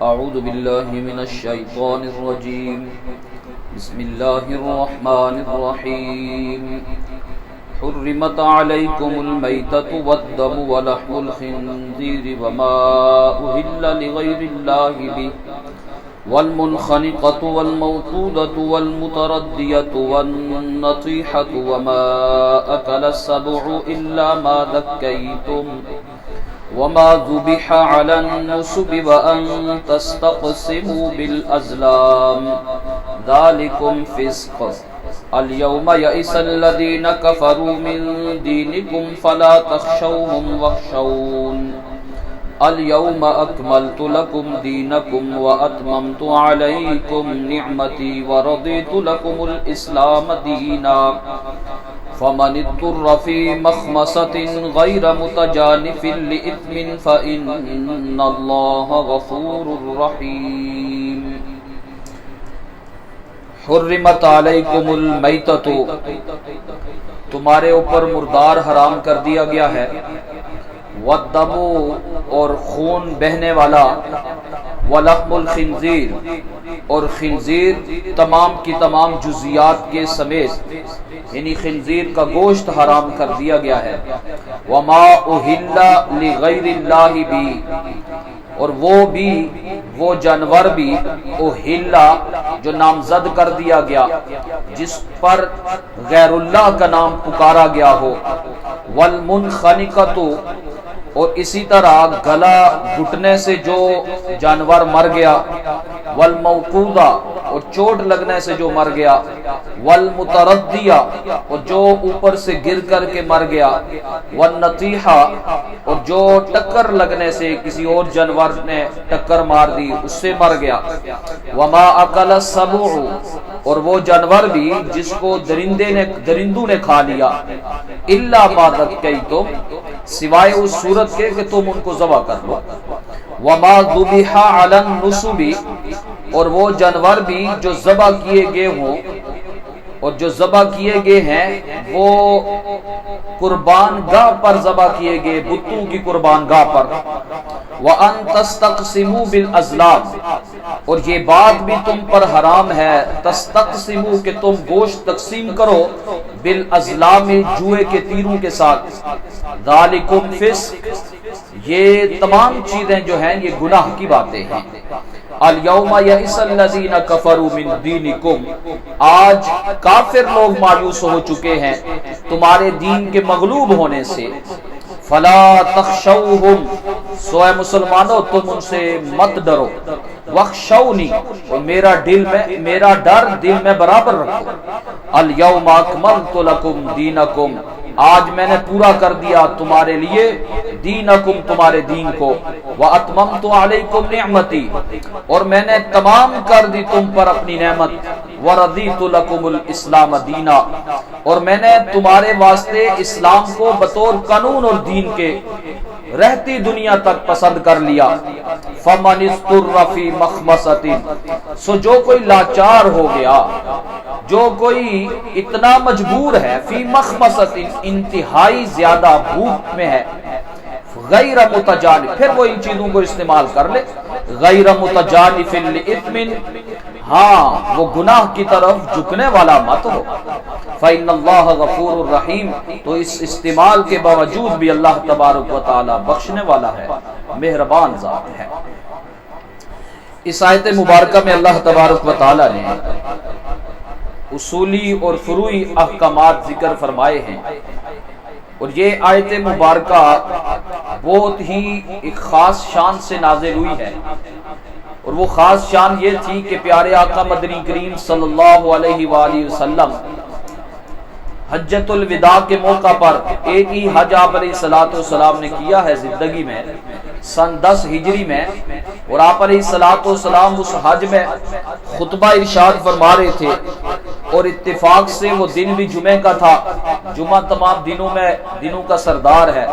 أعوذ بالله من الشيطان الرجيم بسم الله الرحمن الرحيم حرمت عليكم الميتة والدم ولحم الخنزير وما أهل لغير الله به والمنخنقة والموقوذة والمتردية والنطيحة وما أكل السبع إلا ما ذكيتم وما ذبح على النصب وأن تستقسموا بالأزلام ذلكم فسق اليوم يئس الذين كفروا من دينكم فلا تخشوهم واخشون اليوم أكملت لكم دينكم وأتممت عليكم نعمتي ورضيت لكم الإسلام دينا فمن اضطر في مخمصة غير متجانف لإثم فإن الله غفور رحيم حرمت علیکم المیتۃ، تمہارے اوپر مردار حرام کر دیا گیا ہے، والدم اور خون بہنے والا، ولحم الخنزیر اور خنزیر تمام کی تمام جزیات کے سمیت، یعنی خنزیر کا گوشت حرام کر دیا گیا ہے، وما اہل لغیر اللہ بھی، اور وہ جانور بھی اہلا جو نامزد کر دیا گیا جس پر غیر اللہ کا نام پکارا گیا ہو، والمنخنقۃ اور اسی طرح گلا گھٹنے سے جو جانور مر گیا، والموقوذہ اور چوٹ لگنے سے جو مر گیا، والمتردیہ اور جو اوپر سے گر کر کے مر گیا، والنطیحہ اور جو ٹکر لگنے سے کسی اور جانور نے ٹکر مار دی اس سے مر گیا، وما اکل السبع اور وہ جانور بھی جس کو درندوں نے کھا لیا، الا ما ذکیتم سوائے اس صورت کے کہ تم ان کو ذبح کر لو، وما ذبح علی النصب اور وہ جانور بھی جو ذبح کیے گئے ہوں اور جو ذبح کیے گئے ہیں وہ قربان گاہ پر ذبح کیے گئے، بتوں کی قربان گاہ پر، وَأَن تَسْتَقْسِمُوا بِالْأَزْلَامِ اور یہ بات بھی تم پر حرام ہے، تستقسموا کہ تم گوشت تقسیم کرو، بالازلام جوئے کے تیروں کے ساتھ، ذالکم فسق یہ تمام چیزیں جو ہیں یہ گناہ کی باتیں ہیں، الیوم یئس الذین کفروا من دینکم آج کافر لوگ مایوس ہو چکے ہیں تمہارے دین کے مغلوب ہونے سے، فلا تخشوہم سو اے مسلمانوں تم ان سے مت ڈرو، واخشونی اور میرا ڈر دل میں برابر رکھو، الیوم اکملت لکم دینکم آج میں نے پورا کر دیا تمہارے لیے دینکم تمہارے دین کو، واتممت علیکم نعمتی اور میں نے تمام کر دی تم پر اپنی نعمت، ورضیت لکم الاسلام دینا اور میں نے تمہارے واسطے اسلام کو بطور قانون اور دین کے رہتی دنیا تک پسند کر لیا، فمن اضطر فی مخمصۃ سو جو کوئی لاچار ہو گیا، جو کوئی اتنا مجبور ہے، فی مخمصۃ انتہائی زیادہ بھوک میں ہے، غیر متجانف پھر وہ ان چیزوں کو استعمال کر لے، غیر متجانف لإثم ہاں وہ گناہ کی طرف جھکنے والا مت ہو، فإن اللہ غفور الرحیم تو اس استعمال کے باوجود بھی اللہ تبارک و تعالی بخشنے والا ہے، مہربان ذات ہے۔ اس آیت مبارکہ میں اللہ تبارک و تعالی نے اصولی اور فروعی احکامات ذکر فرمائے ہیں، اور یہ آیت مبارکہ بہت ہی ایک خاص شان سے نازل ہوئی ہے، اور وہ خاص شان یہ تھی کہ پیارے آقا مدنی کریم صلی اللہ علیہ وآلہ وسلم حجۃ الوداع کے موقع پر ایک ہی حج آپ علیہ السلام نے کیا ہے زندگی میں، سن 10 ہجری میں، اور آپ علیہ السلام اس حج میں خطبہ ارشاد فرما رہے تھے، اور اتفاق سے وہ دن بھی جمعہ کا تھا، جمعہ تمام دنوں کا سردار ہے،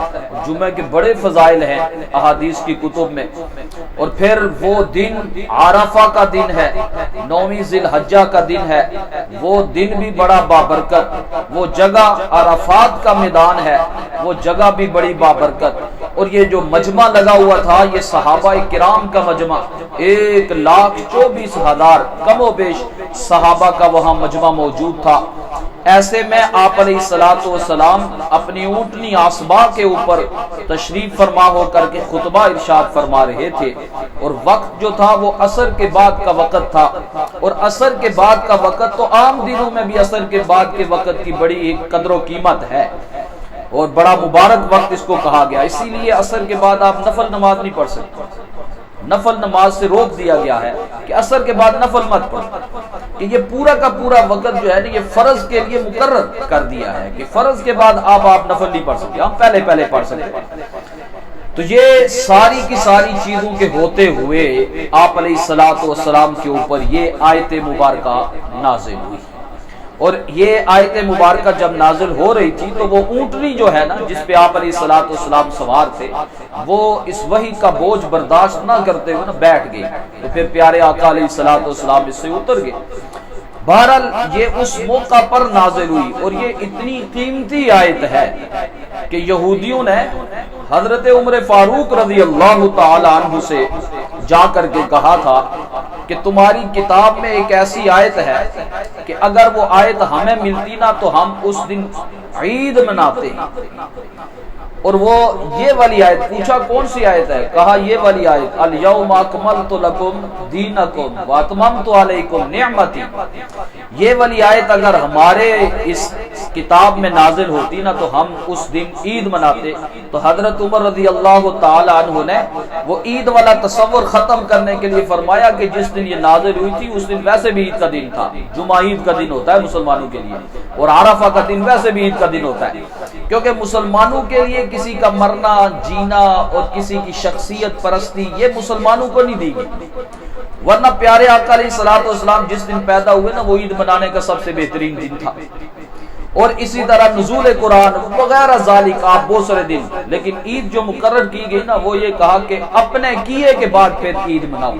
جمعہ کے بڑے فضائل ہیں احادیث کی کتب میں، اور پھر وہ دن عرفہ کا دن ہے، 9ویں ذی الحجہ کا دن ہے، وہ دن بھی بڑا بابرکت، وہ جگہ عرفات کا میدان ہے، وہ جگہ بھی بڑی بابرکت، اور یہ جو مجمع لگا ہوا تھا یہ صحابہ کرام کا مجمع، 1,24,000 کم و بیش صحابہ کا وہاں مجمع موجود تھا۔ ایسے میں آپ علیہ الصلوۃ والسلام اپنی اونٹنی آصبا کے اوپر تشریف فرما ہو کر کے خطبہ ارشاد فرما رہے تھے، اور وقت جو تھا وہ عصر کے بعد کا وقت تھا، اور عصر کے بعد کا وقت تو عام دنوں میں بھی عصر کے بعد کے وقت کی بڑی ایک قدر و قیمت ہے اور بڑا مبارک وقت اس کو کہا گیا، اسی لیے عصر کے بعد آپ نفل نماز نہیں پڑھ سکتے، نفل نماز سے روک دیا گیا ہے کہ عصر کے بعد نفل مت پڑھ، کہ یہ پورا کا پورا وقت جو ہے نا یہ فرض کے لیے مقرر کر دیا ہے کہ فرض کے بعد آپ نفل نہیں پڑھ سکتے، ہم پہلے پڑھ سکتے۔ تو یہ ساری کی ساری چیزوں کے ہوتے ہوئے آپ علیہ الصلوۃ والسلام کے اوپر یہ آیت مبارکہ نازل ہوئی، اور یہ آیت مبارکہ جب نازل ہو رہی تھی تو وہ اونٹنی جو ہے نا جس پہ آپ علیہ الصلوۃ والسلام سوار تھے وہ اس وحی کا بوجھ برداشت نہ کرتے ہوئے نا بیٹھ گئی، تو پھر پیارے آقا علیہ الصلوۃ والسلام اس سے اتر گئے۔ بہرحال یہ اس موقع پر نازل ہوئی، اور یہ اتنی قیمتی آیت ہے کہ یہودیوں نے حضرت عمر فاروق رضی اللہ تعالی عنہ سے جا کر کے کہا تھا کہ تمہاری کتاب میں ایک ایسی آیت ہے کہ اگر وہ آیت ہمیں ملتی نا تو ہم اس دن عید مناتے، اور وہ یہ والی آیت پوچھا کون سی آیت ہے، کہا یہ والی آیت الیوم اکملت لکم دینکم واتممت علیکم نعمتی، یہ والی آیت اگر ہمارے اس کتاب میں نازل ہوتی نا تو ہم اس دن عید مناتے۔ تو حضرت عمر رضی اللہ تعالی عنہ نے وہ عید والا تصور ختم کرنے کے لیے فرمایا کہ جس دن یہ نازل ہوئی تھی اس دن ویسے بھی عید کا دن تھا، جمعہ عید کا دن ہوتا ہے مسلمانوں کے لیے، اور عرفہ کا دن ویسے بھی عید کا دن ہوتا ہے، کیونکہ مسلمانوں کے لیے کسی کا مرنا جینا اور کسی کی شخصیت پرستی یہ مسلمانوں کو نہیں دی گئی، ورنہ پیارے آقا علیہ الصلوۃ والسلام جس دن پیدا ہوئے نا وہ عید منانے کا سب سے بہترین دن تھا، اور اسی طرح نزول قرآن وغیرہ ذالک آپ بہت سارے دن، لیکن عید جو مقرر کی گئی نا وہ یہ کہا کہ اپنے کیے کے بعد پھر عید مناؤ،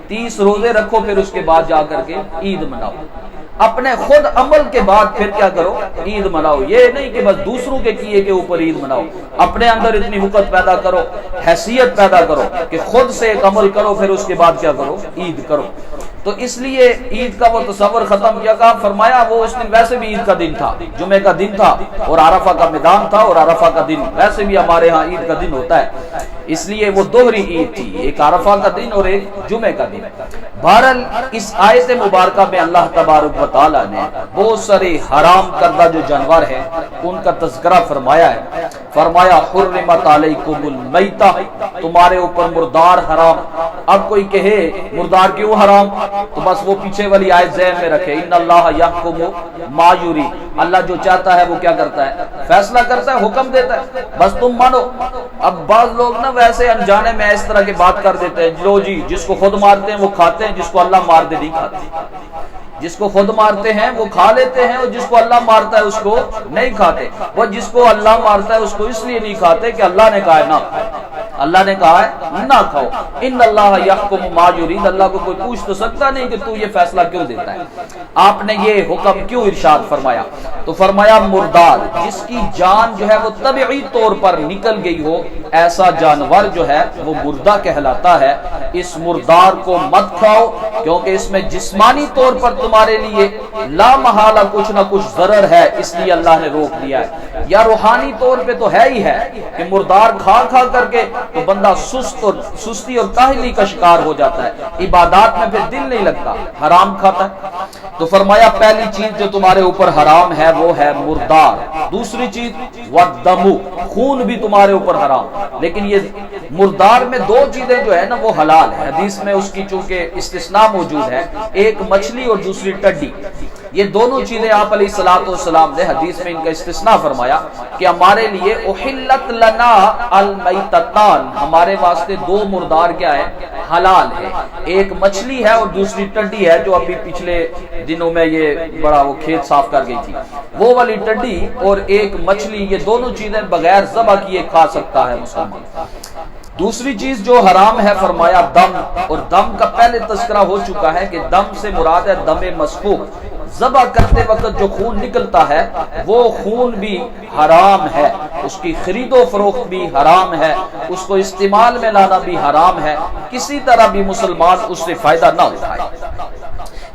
30 روزے رکھو پھر اس کے بعد جا کر کے عید مناؤ، اپنے خود عمل کے بعد پھر کیا کرو عید مناؤ، یہ نہیں کہ بس دوسروں کے کیے کے اوپر عید مناؤ، اپنے اندر اتنی وقت پیدا کرو، حیثیت پیدا کرو کہ خود سے ایک عمل کرو پھر اس کے بعد کیا کرو عید کرو۔ تو اس لیے عید کا وہ تصور ختم کیا، کہا فرمایا وہ اس دن ویسے بھی عید کا دن تھا، جمعہ کا دن تھا اور عرفہ کا میدان تھا، اور عرفہ کا دن ویسے بھی ہمارے ہاں عید کا دن ہوتا ہے، اس لیے وہ دوہری عید تھی، ایک عرفہ کا دن اور ایک جمعہ کا دن۔ بہرحال اس آیت مبارکہ میں اللہ تبارک و تعالی نے بہت سارے حرام کردہ جو جانور ہیں ان کا تذکرہ فرمایا ہے، فرمایا حرمت علیکم المیتہ، تمہارے اوپر مردار حرام۔ اب کوئی کہے مردار کیوں حرام، تو بس وہ پیچھے والی آیت ذہن میں رکھے، ان اللہ یحکم ما یری، اللہ جو چاہتا ہے وہ کیا کرتا ہے فیصلہ کرتا ہے، حکم دیتا ہے، بس تم مانو۔ اب بعض لوگ نا ویسے انجانے میں اس طرح کی بات کر دیتے ہیں، لو جی جس کو خود مارتے ہیں وہ کھاتے ہیں، جس کو اللہ مار دے نہیں کھاتے، جس کو خود مارتے ہیں وہ کھا لیتے ہیں، اور جس کو اللہ مارتا ہے اس کو نہیں کھاتے، وہ جس کو اللہ مارتا ہے اس کو اس لیے نہیں کھاتے کہ اللہ نے کہا ہے نہ، اللہ نے کہا ہے نہ کھاؤ، ان اللہ یحکم ما یرید، اللہ کو کوئی پوچھ تو سکتا نہیں کہ تو یہ فیصلہ کیوں دیتا ہے، آپ نے یہ حکم کیوں ارشاد فرمایا، تو فرمایا مردار جس کی جان جو ہے وہ طبعی طور پر نکل گئی ہو، ایسا جانور جو ہے وہ مردہ کہلاتا ہے، اس مردار کو مت کھاؤ کیونکہ اس میں جسمانی طور پر تمہارے لیے لا محالہ کچھ نہ کچھ ضرر ہے، اس لیے اللہ نے روک دیا ہے، یا روحانی طور پہ تو ہے ہی ہے کہ مردار کھا کھا کر کے تو بندہ سستی اور کاہلی کا شکار ہو جاتا ہے، عبادات میں پھر دل نہیں لگتا، حرام کھاتا ہے۔ تو فرمایا پہلی چیز جو تمہارے اوپر حرام ہے وہ ہے مردار، دوسری چیز والدم، خون بھی تمہارے اوپر حرام، لیکن یہ مردار میں دو چیزیں جو ہے نا وہ حلال ہے، حدیث میں اس کی چونکہ استثناء موجود ہے، ایک مچھلی اور دوسری ٹڈی، یہ دونوں چیزیں آپ علیہ الصلوۃ والسلام نے حدیث میں ان کا استثناء فرمایا کہ ہمارے لیے احلت لنا المیتتان، ہمارے واسطے دو مردار کیا ہے حلال ہے، ایک مچھلی ہے اور دوسری ٹڈی ہے، جو ابھی پچھلے دنوں میں یہ بڑا وہ کھیت صاف کر گئی تھی، وہ والی ٹڈی اور ایک مچھلی، یہ دونوں چیزیں بغیر ذبح کیے کھا سکتا ہے مسلمان۔ دوسری چیز جو حرام ہے فرمایا دم، اور دم کا پہلے تذکرہ ہو چکا ہے کہ دم سے مراد ہے دم مسفوق، ذبح کرتے وقت جو خون نکلتا ہے وہ خون بھی حرام ہے، اس کی خرید و فروخت بھی حرام ہے، اس کو استعمال میں لانا بھی حرام ہے، کسی طرح بھی مسلمان اس سے فائدہ نہ اٹھائے،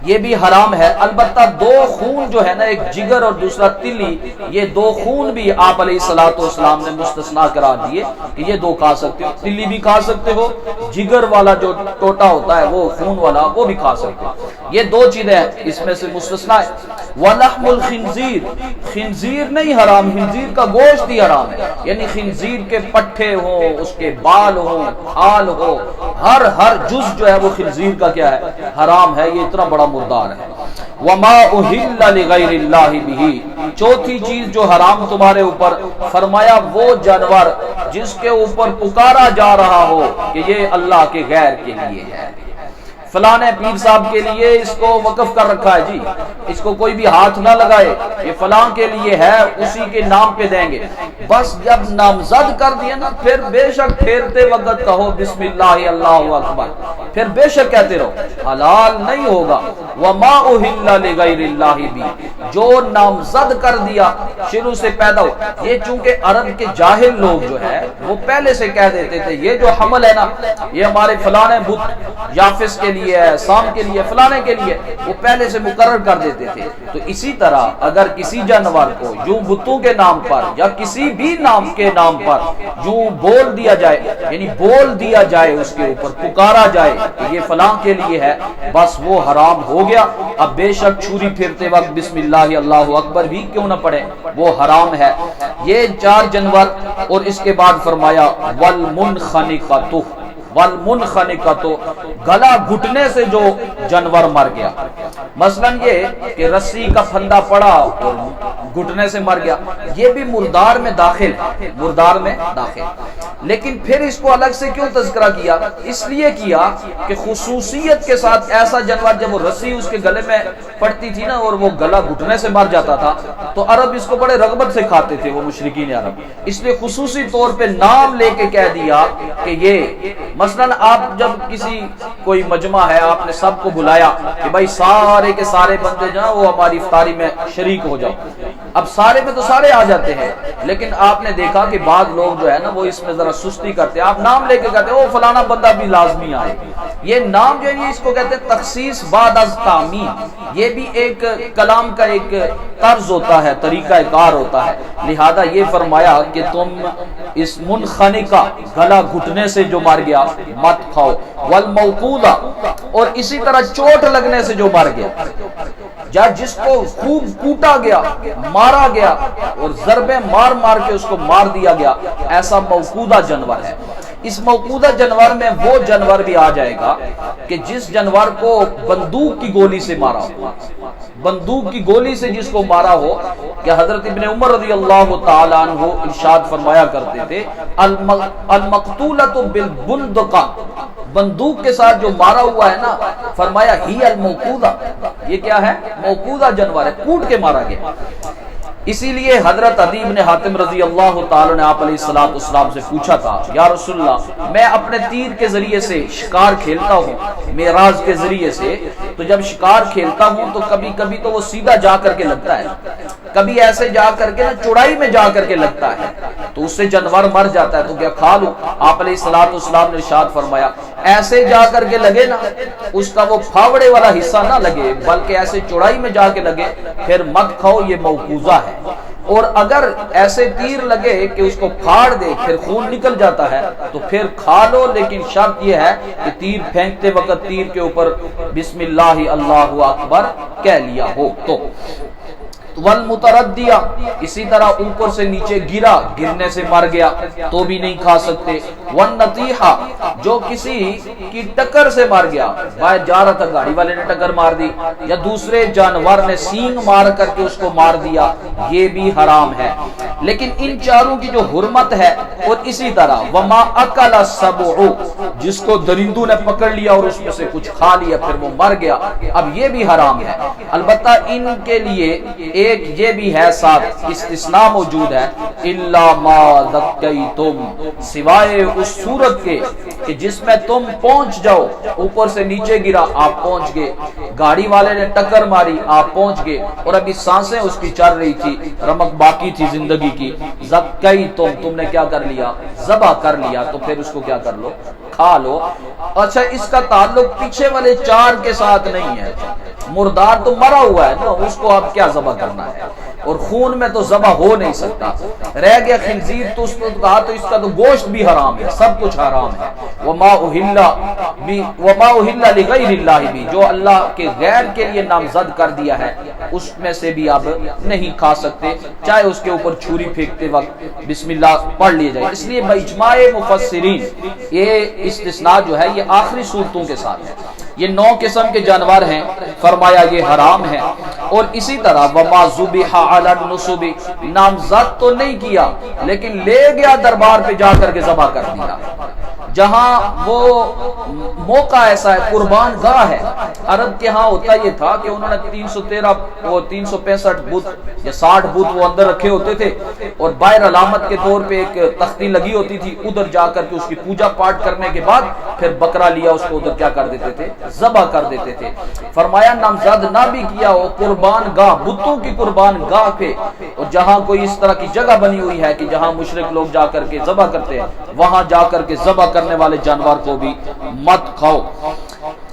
یہ بھی حرام ہے۔ البتہ دو خون جو ہے نا، ایک جگر اور دوسرا تلی، یہ دو خون بھی آپ علیہ الصلوۃ والسلام نے مستثنا کرا دیے کہ یہ دو کھا سکتے ہو، تلی بھی کھا سکتے ہو، جگر والا جو ٹوٹا ہوتا ہے وہ خون والا وہ بھی کھا سکتے ہو، یہ دو چیزیں اس میں سے مستثنا ہے۔ وَلَحْمُ الْخِنْزِيرِ، خنزیر نہیں حرام، خنزیر کا گوشت ہی حرام ہے، یعنی خنزیر کے پٹھے ہوں، اس کے بال ہوں، کھال ہو، ہر جز جو ہے وہ خنزیر کا کیا ہے، حرام ہے، یہ اتنا بڑا مردار ہے۔ وَمَا أُهِلَّ لِغَيْرِ اللَّهِ بِهِ، چوتھی چیز جو حرام تمہارے اوپر، فرمایا وہ جانور جس کے اوپر پکارا جا رہا ہو کہ یہ اللہ کے غیر کے لیے ہے، فلاں پیر صاحب کے لیے اس کو وقف کر رکھا ہے جی، اس کو کوئی بھی ہاتھ نہ لگائے، یہ فلاں کے لیے ہے، اسی کے نام پہ دیں گے، بس جب نامزد کر دیا نا، پھر بے شک پھیرتے وقت کہو بسم اللہ اللہ اکبر، پھر بے شک کہتے رہو، حلال نہیں ہوگا۔ وما اہل لغیر اللہ بھی، جو نامزد کر دیا شروع سے پیدا ہو، یہ چونکہ عرب کے جاہل لوگ جو ہے وہ پہلے سے کہہ دیتے تھے یہ جو حمل ہے نا، یہ ہمارے فلانے بت یافس کے لیے ہے، سام کے لیے، فلانے کے لیے، وہ پہلے سے مقرر کر دیتے تھے۔ تو اسی طرح اگر کسی جانور کو یوں بتوں کے نام پر یا کسی بھی نام کے نام پر یوں بول دیا جائے، یعنی بول دیا جائے، اس کے اوپر پکارا جائے کہ یہ فلاں کے لیے ہے، بس وہ حرام ہو گیا۔ اب بے شک چھری پھرتے وقت بسم اللہ اللہ اکبر بھی کیوں نہ پڑے، وہ حرام ہے۔ یہ چار جانور، اور اس کے بعد فرمایا والمنخنقۃ، والمنخنقۃ، گلا گھٹنے سے جو جانور مر گیا، مثلا یہ کہ رسی کا پھندا پڑا اور گھٹنے سے مر گیا، یہ بھی مردار میں داخل، مردار میں داخل۔ لیکن پھر اس کو الگ سے کیوں تذکرہ کیا؟ اس لیے کیا کہ خصوصیت کے ساتھ ایسا جانور جب وہ رسی اس کے گلے میں پڑتی تھی نا اور وہ گلا گھٹنے سے مر جاتا تھا تو عرب اس کو بڑے رغبت سے کھاتے تھے، وہ مشرکین عرب، اس لیے خصوصی طور پہ نام لے کے کہہ دیا کہ یہ، مثلا آپ جب کسی کوئی مجمع ہے، آپ نے سب کو بلایا کہ بھائی سارے کے سارے بندے جو ہیں وہ ہماری افطاری میں شریک ہو جاؤ، اب سارے میں تو سارے آ جاتے ہیں، لیکن آپ نے دیکھا کہ بعض لوگ جو ہے نا وہ اس میں ذرا سستی کرتے ہیں، آپ نام لے کے کہتے ہیں وہ فلانا بندہ بھی لازمی آئے، یہ نام جو ہے اس کو کہتے ہیں تخصیص بعد از تعمیم، یہ بھی ایک کلام کا ایک طرز ہوتا ہے، طریقہ کار ہوتا ہے، لہذا یہ فرمایا کہ تم اس منخنقہ، گلا گھٹنے سے جو مر گیا مت کھاؤ، والموقوذہ، اور اسی طرح چوٹ لگنے سے جو مر گیا، یا جس کو خوب کوٹا گیا، مارا گیا اور ضربیں مار مار کے اس کو مار دیا گیا، ایسا موقوذہ جانور ہے۔ اس موقوذہ جانور میں وہ جانور بھی آ جائے گا کہ جس جانور کو بندوق کی گولی سے مارا ہو، بندوق کی گولی سے جس کو مارا ہو، کہ حضرت ابن عمر رضی اللہ تعالیٰ عنہ ارشاد فرمایا کرتے تھے المقتولۃ بالبندقہ، بندوق کے ساتھ جو مارا ہوا ہے نا، فرمایا ہی الموقوذہ، یہ کیا ہے؟ موقوذہ جانور ہے، کوٹ کے مارا گیا۔ اسی لیے حضرت عدی بن حاتم رضی اللہ تعالیٰ نے آپ علیہ الصلوۃ والسلام سے پوچھا تھا، یا رسول اللہ میں اپنے تیر کے ذریعے سے شکار کھیلتا ہوں، معراج کے ذریعے سے، تو جب شکار کھیلتا ہوں تو کبھی کبھی تو وہ سیدھا جا کر کے لگتا ہے، کبھی ایسے جا کر کے نا چوڑائی میں جا کر کے لگتا ہے، تو اس سے جانور مر جاتا ہے، تو کیا کھا لوں؟ آپ علیہ الصلوۃ والسلام نے ارشاد فرمایا ایسے جا کر کے لگے نا، اس کا وہ پھاوڑے والا حصہ نہ لگے بلکہ ایسے چوڑائی میں جا کے لگے، پھر مت کھاؤ، یہ موقوذہ ہے۔ اور اگر ایسے تیر لگے کہ اس کو پھاڑ دے پھر خون نکل جاتا ہے تو پھر کھا لو، لیکن شرط یہ ہے کہ تیر پھینکتے وقت تیر کے اوپر بسم اللہ اللہ اکبر کہہ لیا ہو۔ تو والمتردیہ، اسی طرح اوپر سے نیچے گرا، گرنے سے مر گیا تو بھی نہیں کھا سکتے۔ والنطیحہ، جو کسی کی ٹکر سے مر گیا، باہر جا رہا تھا گاڑی والے نے ٹکر مار دی، یا دوسرے جانور نے سینگ مار کر کے اس کو مار دیا، یہ بھی حرام ہے۔ لیکن ان چاروں کی جو حرمت ہے، اور اسی طرح وما اکل السبع، جس کو درندوں نے پکڑ لیا اور اس میں سے کچھ کھا لیا پھر وہ مر گیا، اب یہ بھی حرام ہے۔ البتہ ان کے لیے ایک یہ بھی ہے ساتھ استثناء موجود ہے، الا ما ذکیتم، سوائے اس صورت کے کہ جس میں تم پہنچ جاؤ، اوپر سے نیچے گرا آپ پہنچ گئے، گاڑی والے نے ٹکر ماری آپ پہنچ گئے، اور ابھی سانسیں اس کی چل رہی تھی، رمق باقی تھی زندگی کی، زکی تم نے کیا کر لیا، ذبح کر لیا، تو پھر اس کو کیا کر لو، کھا لو۔ اچھا اس کا تعلق پیچھے والے 4 کے ساتھ نہیں ہے، مردار تو مرا ہوا ہے نا، اس کو اب کیا ذبح کرنا ہے، اور خون میں تو ذبح ہو نہیں سکتا۔ رہ گیا خنزیر، تو اس نے کہا تو اس کا تو گوشت بھی حرام ہے، سب کچھ حرام ہے۔ وما اہل لغیر اللہ بھی، جو اللہ کے غیر کے لیے نامزد کر دیا ہے اس میں سے بھی اب نہیں کھا سکتے، چاہے اس کے اوپر چھری پھینکتے وقت بسم اللہ پڑھ لیے جائے۔ اس لیے باجماع مفسرین یہ استثناء جو ہے یہ آخری صورتوں کے ساتھ ہے۔ یہ 9 قسم کے جانور ہیں، فرمایا یہ حرام ہے۔ اور اسی طرح وما ذبح علی النصب، نامزد تو نہیں کیا لیکن لے گیا دربار پہ جا کر کے ذبح کر دیا، جہاں وہ موقع ایسا ہے، قربان گاہ ہے۔ عرب کے ہاں ہوتا یہ تھا کہ انہوں نے 365 بت یا 60 بت وہ اندر رکھے ہوتے تھے، اور باہر علامت کے طور پہ ایک تختی لگی ہوتی تھی، ادھر جا کر کے اس کی پوجا پاٹ کرنے کے بعد پھر بکرا لیا اس کو ادھر کیا کر دیتے تھے، ذبح کر دیتے تھے۔ فرمایا نامزد نہ بھی کیا ہو، قربان گاہ، بتوں کی قربان گاہ پہ، اور جہاں کوئی اس طرح کی جگہ بنی ہوئی ہے کہ جہاں مشرک لوگ جا کر کے ذبح کرتے ہیں، وہاں جا کر کے ذبح کرنے والے جانور کو بھی مت کھاؤ۔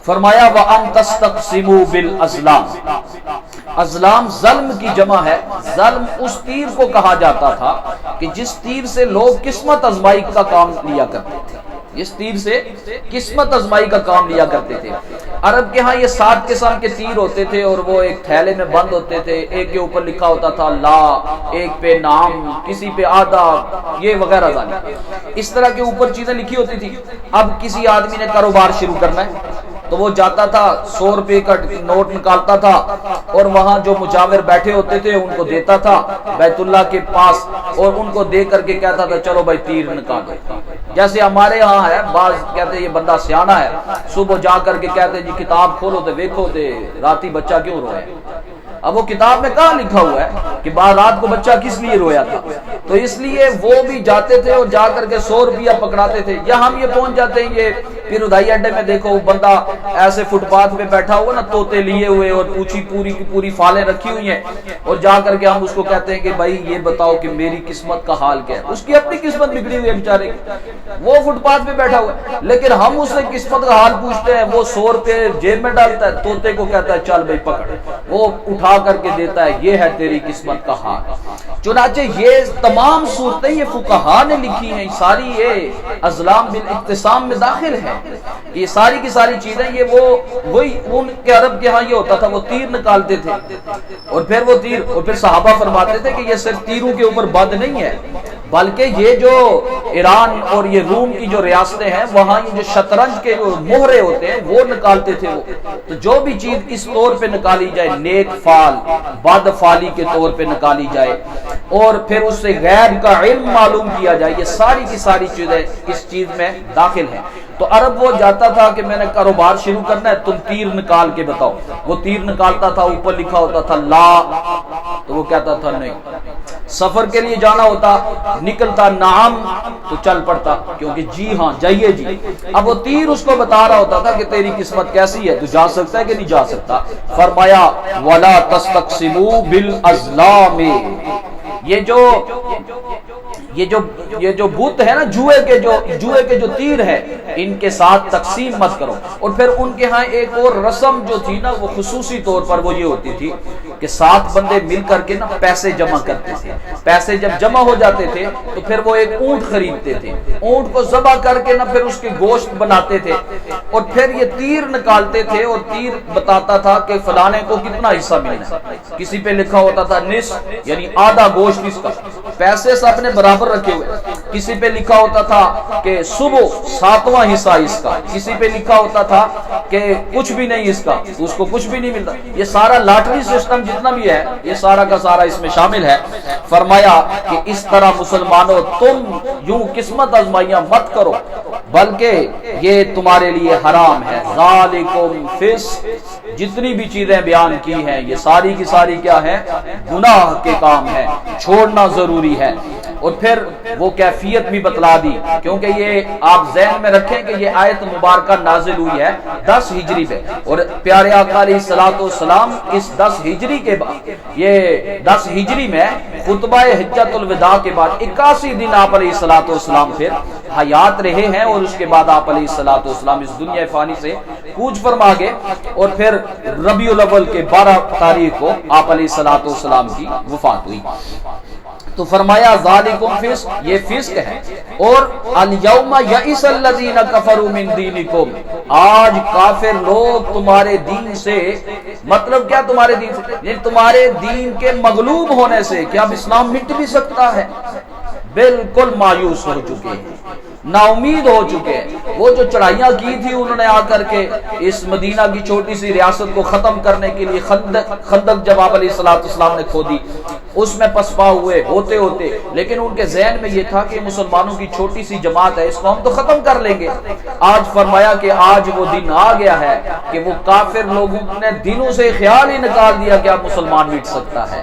فرمایا وَأَن تَسْتَقْسِمُوا بِالْأَزْلَامِ، ازلام ظلم کی جمع ہے۔ ظلم اس تیر کو کہا جاتا تھا کہ جس تیر سے لوگ قسمت آزمائی کا کام لیا کرتے تھے، اس تیر سے قسمت آزمائی کا کام لیا کرتے تھے۔ عرب کے ہاں یہ 7 قسم کے تیر ہوتے تھے، اور وہ ایک تھیلے میں بند ہوتے تھے، ایک کے اوپر لکھا ہوتا تھا لا، ایک پہ نام، کسی پہ آدھا، یہ وغیرہ اس طرح کے اوپر چیزیں لکھی ہوتی تھی۔ اب کسی آدمی نے کاروبار شروع کرنا ہے تو وہ جاتا تھا 100 روپے کا نوٹ نکالتا تھا، اور وہاں جو مجاور بیٹھے ہوتے تھے ان کو دیتا تھا بیت اللہ کے پاس، اور ان کو دے کر کے کہتا تھا چلو بھائی تیر نکالو۔ جیسے ہمارے ہاں ہے، بعض کہتے ہیں یہ بندہ سیانا ہے، صبح جا کر کے کہتے ہیں جی کتاب کھولو تو دیکھو تے راتی بچہ کیوں روئے۔ اب وہ کتاب میں کہاں لکھا ہوا ہے کہ بعد رات کو بچہ کس لیے رویا تھا؟ تو اس لیے وہ بھی جاتے تھے اور جا کر کے 100 روپیہ پکڑاتے تھے۔ یا ہم یہ پہنچ جاتے ہیں، یہ پھر ادائی اڈے میں دیکھو بندہ ایسے فٹ پاتھ پہ بیٹھا ہوا نا، طوطے لیے ہوئے اور پوچھی پوری کی پوری فالیں رکھی ہوئی ہیں، اور جا کر کے ہم اس کو کہتے ہیں کہ بھائی یہ بتاؤ کہ میری قسمت کا حال کیا ہے۔ اس کی اپنی قسمت بگڑی ہوئی ہے بیچارے کی، وہ فٹ پاتھ پہ بیٹھا ہوا ہے، لیکن ہم اس سے قسمت کا حال پوچھتے ہیں، وہ 100 روپے جیب میں ڈالتا ہے، طوطے کو کہتا ہے چل بھائی پکڑ، وہ اٹھا کر کے دیتا ہے، یہ ہے تیری قسمت کا حال۔ چنانچہ یہ تمام صورتیں یہ فقہا نے لکھی ہیں، ساری یہ ازلام بالاقتسام میں داخل ہے۔ یہ ساری کی ساری چیزیں یہ وہی ان کے عرب کے ہاں یہ ہوتا تھا، وہ تیر نکالتے تھے، اور پھر وہ تیر، اور پھر صحابہ فرماتے تھے کہ یہ صرف تیروں کے اوپر بند نہیں ہے، بلکہ یہ جو ایران اور یہ روم کی جو ریاستیں ہیں وہاں یہ جو شطرنج کے جو مہرے ہوتے ہیں وہ نکالتے تھے۔ وہ تو جو بھی چیز اس طور پہ نکالی جائے، نیک فال بد فالی کے طور پہ نکالی جائے، اور پھر اس سے غیب کا علم معلوم کیا جائے، یہ ساری کی ساری چیزیں اس چیز میں داخل ہیں۔ تو عرب وہ جاتا تھا کہ میں نے کاروبار شروع کرنا ہے، تم تیر نکال کے بتاؤ۔ وہ تیر نکالتا تھا، اوپر لکھا ہوتا تھا لا، تو وہ کہتا تھا نہیں۔ سفر کے لیے جانا ہوتا، نکلتا نعم، تو چل پڑتا، کیونکہ جی ہاں جائیے جی۔ اب وہ تیر اس کو بتا رہا ہوتا تھا کہ تیری قسمت کیسی ہے، تو جا سکتا ہے کہ نہیں جا سکتا۔ فرمایا وَلَا تَسْتَقْسِمُوا بِالْأَزْلَامِ، یہ جو بت ہے نا، جوئے کے جو تیر ہے، ان کے ساتھ تقسیم مت کرو۔ اور پھر ان کے ہاں ایک اور رسم جو تھی نا، وہ خصوصی طور پر وہ یہ ہوتی تھی کہ 7 بندے مل کر کے نا پیسے جمع کرتے تھے۔ پیسے جب جمع ہو جاتے تھے تو پھر وہ ایک اونٹ خریدتے تھے، اونٹ کو ذبح کر کے نا پھر اس کے گوشت بناتے تھے، اور پھر یہ تیر نکالتے تھے، اور تیر بتاتا تھا کہ فلانے کو کتنا حصہ ملنا ہے۔ کسی پہ لکھا ہوتا تھا نصف، یعنی آدھا گوشت اس کا، پیسے سب نے برابر رکھے ہوئے۔ کسی پہ لکھا ہوتا تھا کہ صبح 7واں حصہ اس کا، کسی پہ لکھا ہوتا تھا کہ کچھ بھی نہیں اس کا، اس کو کچھ بھی نہیں ملتا۔ یہ سارا لاٹری سسٹم جتنا بھی ہے یہ سارا کا سارا اس میں شامل ہے۔ فرمایا کہ اس طرح مسلمانوں تم یوں قسمت آزمائیاں مت کرو، بلکہ یہ تمہارے لیے حرام ہے۔ ذالکم فسق، جتنی بھی چیزیں بیان کی ہیں یہ ساری کی ساری کیا ہے، گناہ کے کام ہے، چھوڑنا ضروری ہے۔ اور پھر وہ کیفیت بھی بتلا دی، کیونکہ یہ آپ ذہن میں رکھیں کہ یہ آیت مبارکہ نازل ہوئی ہے 10 ہجری میں، اور پیارے آقا علیہ الصلوۃ والسلام اس 10 ہجری کے بعد، یہ 10 ہجری میں خطبہ حجۃ الوداع کے بعد 81 دن آپ علیہ الصلوۃ والسلام پھر حیات رہے ہیں، اور اس کے بعد آپ علیہ الصلوۃ والسلام اس دنیا فانی سے کوچ فرما گئے، اور پھر ربیع الاول کے 12 تاریخ کو آپ علیہ الصلوۃ والسلام کی وفات ہوئی۔ تو فرمایا ذالکم فسق، یہ فسق ہے، اور الیوم یئس الذین کفروا من دینکم، آج کافر لوگ تمہارے دین سے، مطلب کیا تمہارے دین سے، یعنی تمہارے دین کے مغلوب ہونے سے، کہ اب اسلام مٹ بھی سکتا ہے، بالکل مایوس ہو چکے ہیں، نا امید ہو چکے ہیں۔ وہ جو چڑھائیاں کی تھی انہوں نے آ کر کے اس مدینہ کی چھوٹی سی ریاست کو ختم کرنے کے لیے خندق جب آپ علیہ السلام نے کھودی، اس میں پسپا ہوئے ہوتے ہوتے، لیکن ان کے ذہن میں یہ تھا کہ مسلمانوں کی چھوٹی سی جماعت ہے، اس کو ہم تو ختم کر لیں گے۔ آج فرمایا کہ آج وہ دن آ گیا ہے کہ وہ کافر لوگوں نے دلوں سے خیال ہی نکال دیا کہ اب مسلمان مٹ سکتا ہے۔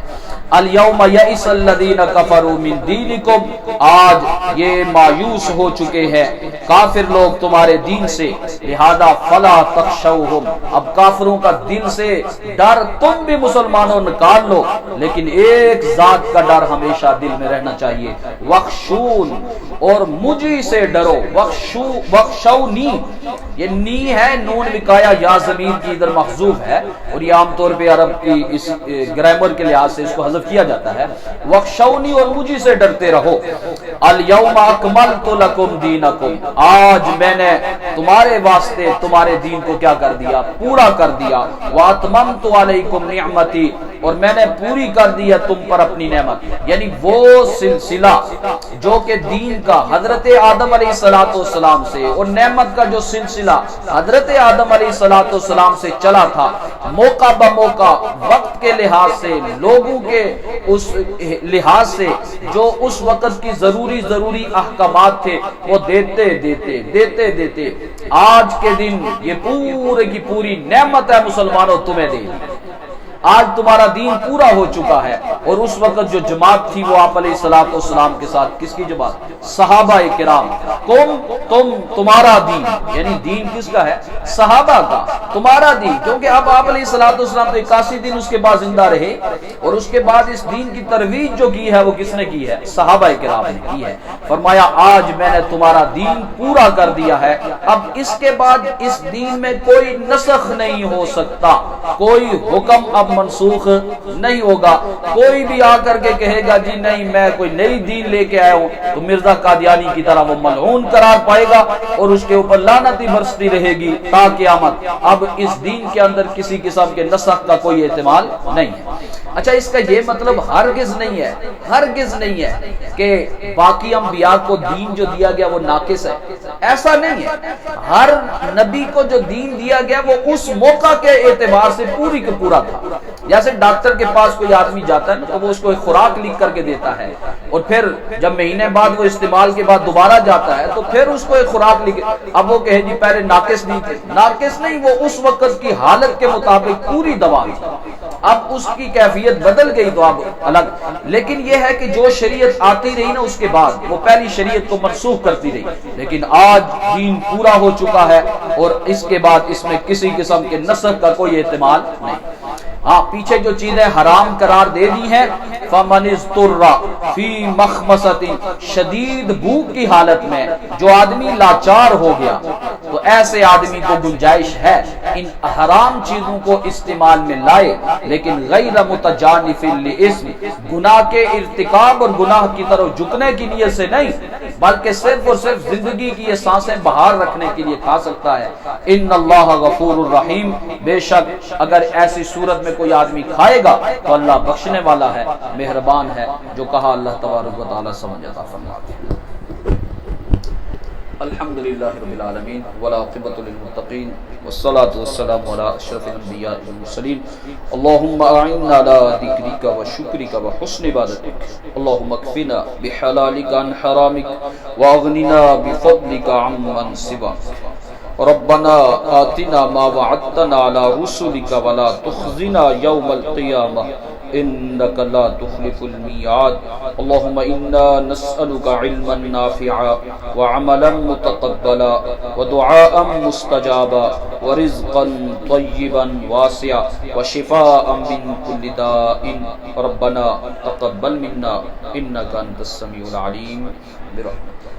الیوم یئس الذین کفروا من دینکم، آج یہ مایوس ہو چکے ہیں کافر لوگ تمہارے دین سے، لہذا فلا تخشوہم، اب کافروں کا دل سے ڈر تم بھی مسلمانوں نکال لو، لیکن ایک ذات کا ڈر ہمیشہ دل میں رہنا چاہیے، وخشون، اور مجھے سے ڈرو، وخشونی، یہ نی ہے، نون وقایا یا ضمیر کی ادھر محذوف ہے، اور یہ عام طور پہ عرب کی اس گرامر کے لحاظ سے اس کو حذف کیا جاتا ہے، وخشونی، اور مجھے سے ڈرتے رہو۔ الیوم اکملت لکم دینکم، آج میں نے تمہارے واسطے تمہارے دین کو کیا کر دیا، پورا کر دیا، واتممت علیکم نعمتی، اور میں نے پوری کر دیا تم پر اپنی نعمت، یعنی وہ سلسلہ جو کہ دین کا حضرت آدم علیہ السلام سے، اور نعمت کا جو سلسلہ حضرت آدم علیہ السلام سے چلا تھا، موقع بموقع، وقت کے لحاظ سے، لوگوں کے اس لحاظ سے، جو اس وقت کی ضروری احکامات تھے، وہ دیتے آج کے دن یہ پورے کی پوری نعمت ہے مسلمانوں تمہیں دی۔ آج تمہارا دین پورا ہو چکا ہے، اور اس وقت جو جماعت تھی وہ آپ علیہ السلام کے ساتھ، کس کی جماعت؟ صحابہ کرام، تمہارا دین، یعنی دین کس کا ہے؟ صحابہ کا، تمہارا دین، کیونکہ اب آپ علیہ السلام تو 81 دن اس کے بعد زندہ رہے، اور اس کے بعد اس دین کی ترویج جو کی ہے وہ کس نے کی ہے؟ صحابہ کرام نے کی ہے۔ فرمایا آج میں نے تمہارا دین پورا کر دیا ہے، اب اس کے بعد اس دین میں کوئی نسخ نہیں ہو سکتا، کوئی حکم اب منسوخ نہیں ہوگا۔ کوئی بھی آ کر کے کہے گا جی نہیں میں کوئی نئی دین لے کے آیا ہوں، تو مرزا قادیانی کی طرح وہ ملعون قرار پائے گا، اور اس کے اوپر لعنت ہی برستی رہے گی تا قیامت۔ اب اس دین کے اندر کسی قسم کے نسخ کا کوئی احتمال نہیں ہے۔ اچھا، اس کا یہ مطلب ہرگز نہیں ہے کہ باقی انبیاء کو دین جو دیا گیا وہ ناقص ہے، ایسا نہیں ہے۔ ہر نبی کو جو دین دیا گیا وہ اس موقع کے اعتبار سے پوری کا پورا تھا۔ جیسے ڈاکٹر کے پاس کوئی آدمی جاتا ہے نا تو وہ اس کو ایک خوراک لکھ کر کے دیتا ہے، اور پھر جب مہینے بعد وہ استعمال کے بعد دوبارہ جاتا ہے تو پھر اس کو ایک خوراک لکھ، اب وہ کہے جی پہلے ناقص نہیں تھے، ناقص نہیں، وہ اس وقت کی حالت کے مطابق پوری دوا تھی، اب اس کی کیفیت بدل گئی تو اب الگ۔ لیکن یہ ہے کہ جو شریعت آتی رہی نا اس کے بعد وہ پہلی شریعت کو منسوخ کرتی رہی، لیکن آج دین پورا ہو چکا ہے، اور اس کے بعد اس میں کسی قسم کے نسخ کا کوئی احتمال نہیں۔ ہاں، پیچھے جو چیزیں حرام قرار دے دی ہیں، فَمَنِ اضْطُرَّ فِي مَخْمَصَةٍ، شدید بھوک کی حالت میں جو آدمی لاچار ہو گیا، تو ایسے آدمی کو گنجائش ہے ان حرام چیزوں کو استعمال میں لائے، لیکن غیر متجانف لِإِثْمٍ، گناہ کے ارتکاب اور گناہ کی طرف جھکنے کی نیت سے نہیں، بلکہ صرف اور صرف زندگی کی یہ سانسیں بہار رکھنے کے لیے کھا سکتا ہے۔ ان اللہ غفور الرحیم، بے شک اگر ایسی صورت میں کوئی آدمی کھائے گا تو اللہ بخشنے والا ہے، مہربان ہے، جو کہا اللہ تبارک و تعالی سمجھ عطا فرماتے ہیں۔ الحمدللہ رب العالمین والعاقبۃ للمتقین والصلاة والسلام علی اشرف الانبیاء والمرسلین، اللہم اعنا علی ذکرک وشکرک وحسن عبادتک، اللہم اکفنا بحلالک عن حرامک واغننا بفضلک عمن سواک، ربنا آتنا ما وعدتنا على رسلك ولا تخزنا يوم القيامة إنك لا تخلف الميعاد. اللهم إنا نسألك علما نافعا وعملا متقبلا ودعاء مستجابا ورزقا طيبا واسعا وشفاء من كل داء. ربنا تقبل منا إنك أنت السميع العليم برحمتك.